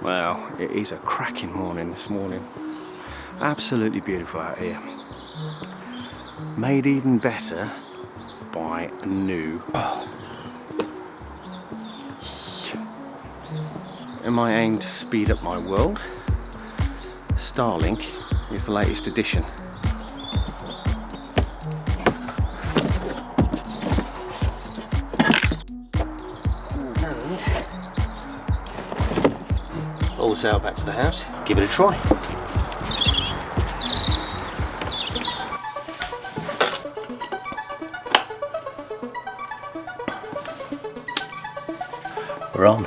Well, it is a cracking morning this morning. Absolutely beautiful out here. Made even better by a new. In my aim to speed up my world, Starlink is the latest addition. All the sail back to the house, give it a try. We're on.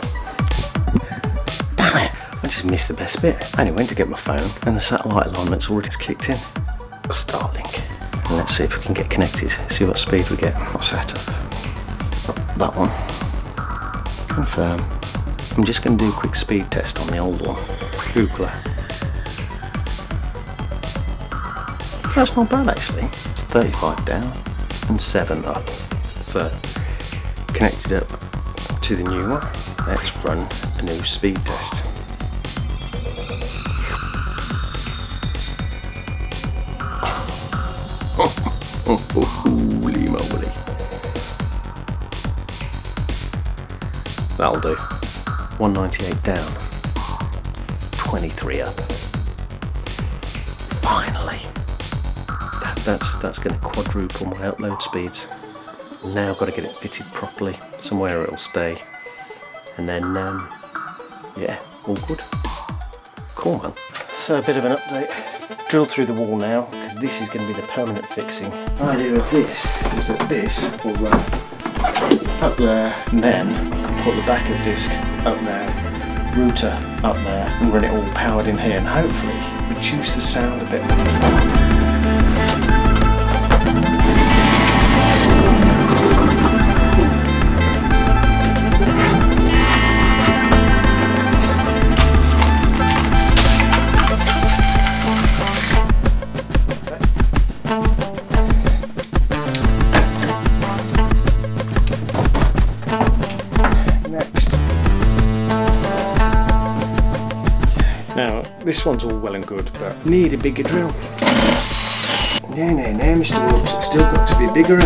Damn it, I just missed the best bit. I only went to get my phone and the satellite alignment's already kicked in. Starlink. And let's see if we can get connected, see what speed we get. What's that up? That one. Confirm. I'm just going to do a quick speed test on the old one. Googler. That's not bad actually. 35 down and 7 up. So, connected up to the new one. Let's run a new speed test. Holy moly. That'll do. 198 down, 23 up. Finally. That's going to quadruple my upload speeds. Now I've got to get it fitted properly, somewhere it'll stay. And then, yeah, all good. Cool, man. So a bit of an update. Drilled through the wall now, because this is going to be the permanent fixing. The idea of this is that this will run up there, and then put the backup disc up there, router up there, and run it all powered in here, and hopefully reduce the sound a bit. Now, this one's all well and good, but need a bigger drill. No, Mr. Whoops, it's still got to be bigger.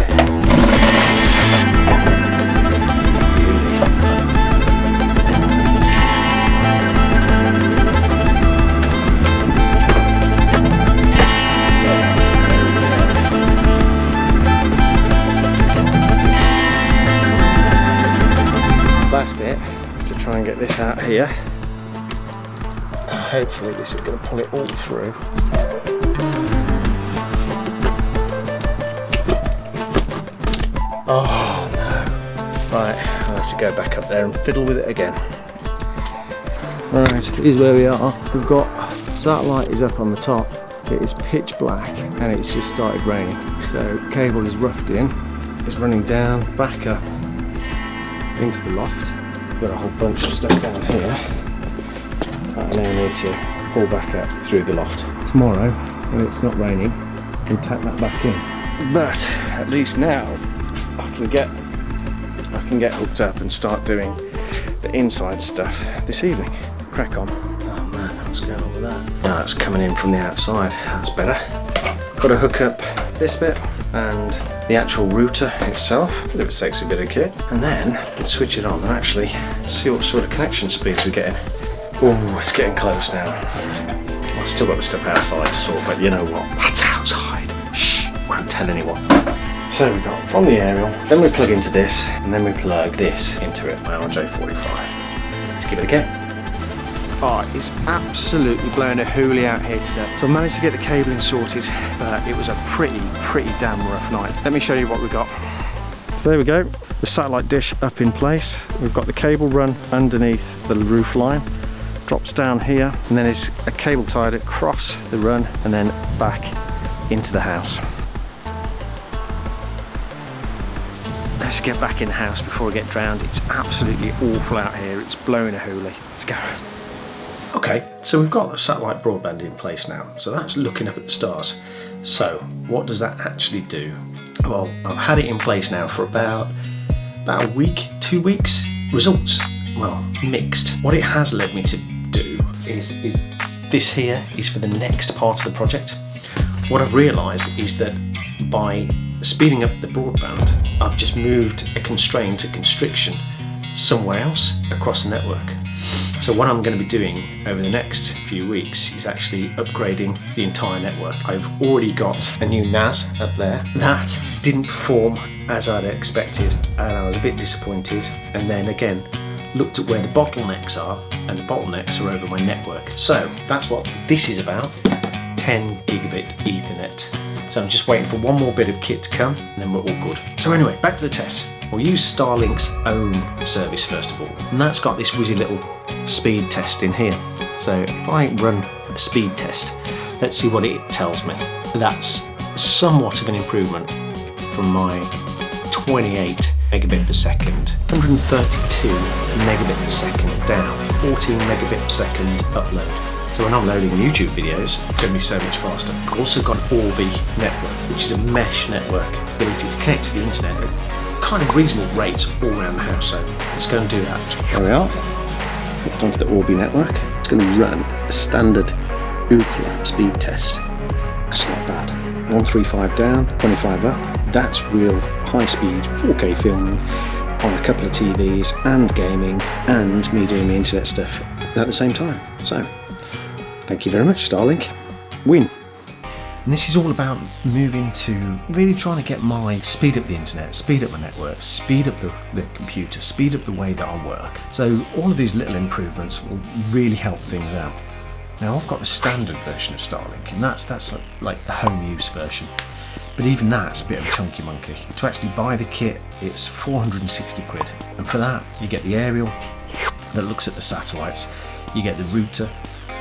Last bit is to try and get this out here. Hopefully this is going to pull it all through. Oh no. Right, I'll have to go back up there and fiddle with it again. Right, here's where we are. We've got satellite is up on the top. It is pitch black and it's just started raining. So cable is roughed in. It's running down, back up into the loft. We've got a whole bunch of stuff down here. I now need to pull back up through the loft. Tomorrow, when it's not raining, I can tap that back in. But at least now I can get hooked up and start doing the inside stuff this evening. Crack on. Oh man, what's going on with that? Now that's coming in from the outside. That's better. Got to hook up this bit and the actual router itself. A bit of a sexy bit of kit. And then I can switch it on and actually see what sort of connection speeds we're getting. Oh, it's getting close now. I've still got the stuff outside to sort, but you know what? That's outside. Shh, won't tell anyone. So we've got from the aerial, then we plug into this, and then we plug this into it, my RJ45. Let's give it a go. Oh, it's absolutely blowing a hoolie out here today. So I managed to get the cabling sorted, but it was a pretty damn rough night. Let me show you what we got. There we go, the satellite dish up in place. We've got the cable run underneath the roof line. Drops down here, and then there's a cable tied across the run and then back into the house. Let's get back in the house before I get drowned. It's absolutely awful out here. It's blowing a hoolie. Let's go. Okay, so we've got the satellite broadband in place now. So that's looking up at the stars. So what does that actually do? Well, I've had it in place now for about a week, 2 weeks. Results, well, mixed. What it has led me to do is this here is for the next part of the project. What I've realised is that by speeding up the broadband, I've just moved a constraint, a constriction, somewhere else across the network. So what I'm going to be doing over the next few weeks is actually upgrading the entire network. I've already got a new NAS up there. That didn't perform as I'd expected, and I was a bit disappointed. And then again, looked at where the bottlenecks are, and the bottlenecks are over my network. So that's what this is about, 10 gigabit Ethernet. So I'm just waiting for one more bit of kit to come, and then we're all good. So anyway, back to the test. We'll use Starlink's own service first of all, and that's got this whizzy little speed test in here. So if I run a speed test, let's see what it tells me. That's somewhat of an improvement from my 28 megabit per second, 132 megabit per second down, 14 megabit per second upload. So when I'm loading YouTube videos, it's going to be so much faster. I've also got Orchid network, which is a mesh network, ability to connect to the internet at kind of reasonable rates all around the house. So let's go and do that. There we are. Hooked onto the Orchid network. It's going to run a standard Ookla speed test. That's not bad. 135 down, 25 up. That's real high speed 4K filming on a couple of TVs and gaming and me doing the internet stuff at the same time. So thank you very much, Starlink. Win. And this is all about moving to really trying to get my speed up the internet, speed up my network, speed up the computer, speed up the way that I work. So all of these little improvements will really help things out. Now I've got the standard version of Starlink, and that's like the home use version. But even that's a bit of a chunky monkey. To actually buy the kit, it's 460 quid. And for that, you get the aerial that looks at the satellites, you get the router.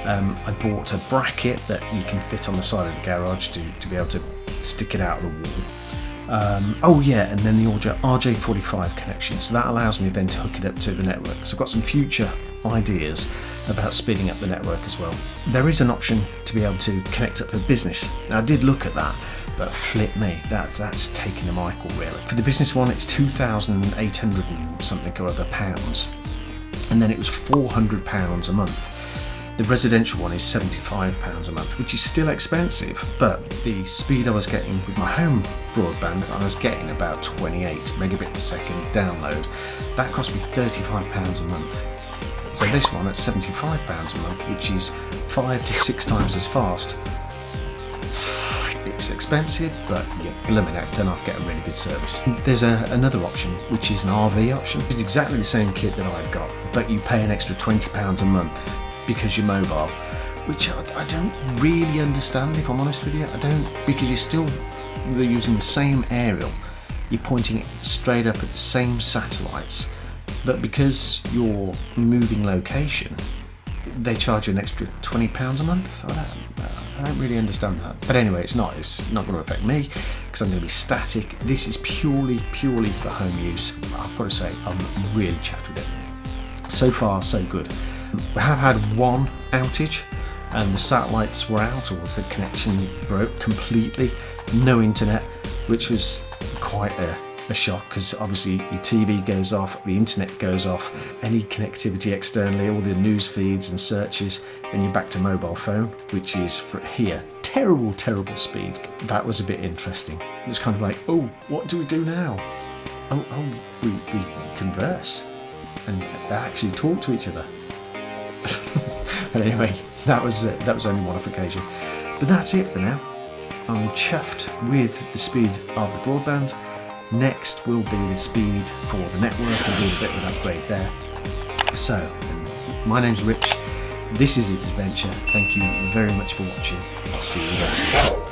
I bought a bracket that you can fit on the side of the garage to be able to stick it out of the wall. Oh yeah, and then the RJ45 connection. So that allows me then to hook it up to the network. So I've got some future ideas about speeding up the network as well. There is an option to be able to connect up for business. Now I did look at that, but flip me, that's taking a Michael really. For the business one, it's 2,800 and something or other pounds, and then it was £400 a month. The residential one is £75 a month, which is still expensive, but the speed I was getting with my home broadband, I was getting about 28 megabit per second download. That cost me £35 a month. So this one at £75 a month, which is 5 to 6 times as fast. It's expensive, but you're blooming heck done off getting really good service. There's another option, which is an RV option. It's exactly the same kit that I've got, but you pay an extra £20 a month because you're mobile, which I don't really understand, if I'm honest with you. I don't, because you're using the same aerial, you're pointing it straight up at the same satellites, but because you're moving location, they charge you an extra £20 a month. I don't really understand that. But anyway, it's not going to affect me because I'm going to be static. This is purely for home use. I've got to say, I'm really chuffed with it. So far, so good. We have had one outage and the satellites were out, or the connection broke completely. No internet, which was quite a shock because obviously your TV goes off, the internet goes off, any connectivity externally, all the news feeds and searches, then you're back to mobile phone, which is for here. Terrible speed. That was a bit interesting. It's kind of like, oh, what do we do now? Oh, we converse and actually talk to each other. But anyway, that was only one off occasion. But that's it for now. I'm chuffed with the speed of the broadband. Next will be the speed for the network and do a bit of an upgrade there. So, my name's Rich. This is It Adventure. Thank you very much for watching. I'll see you again soon.